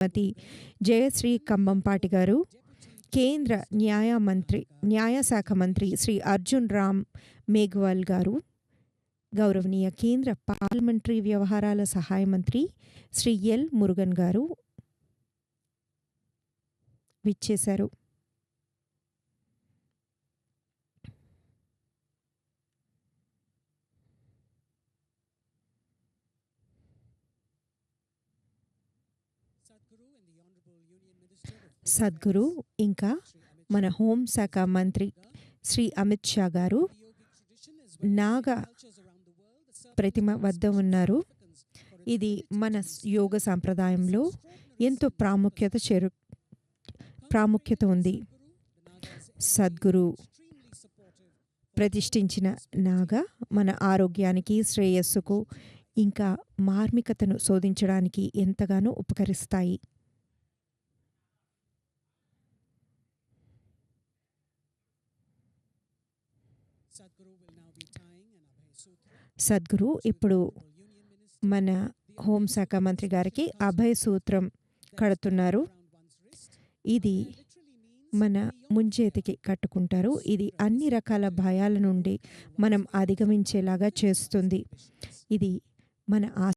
శ్రీమతి జయశ్రీ కంబంపాటి గారు, కేంద్ర న్యాయశాఖ మంత్రి శ్రీ అర్జున్ రామ్ మేఘ్వాల్ గారు, గౌరవనీయ కేంద్ర పార్లమెంటరీ వ్యవహారాల సహాయ మంత్రి శ్రీ ఎల్ మురుగన్ గారు విచ్చేశారు. సద్గురు ఇంకా మన హోంశాఖ మంత్రి శ్రీ అమిత్ షా గారు నాగ ప్రతిమ వద్ద ఉన్నారు. ఇది మన యోగ సాంప్రదాయంలో ఎంతో ప్రాముఖ్యత ఉంది. సద్గురు ప్రతిష్ఠించిన నాగ మన ఆరోగ్యానికి, శ్రేయస్సుకు ఇంకా మార్మికతను శోధించడానికి ఎంతగానో ఉపకరిస్తాయి. సద్గురు ఇప్పుడు మన హోంశాఖ మంత్రి గారికి అభయ సూత్రం కడుతున్నారు. ఇది మన ముంజేతికి కట్టుకుంటారు. ఇది అన్ని రకాల భయాల నుండి మనం అధిగమించేలాగా చేస్తుంది. ఇది మన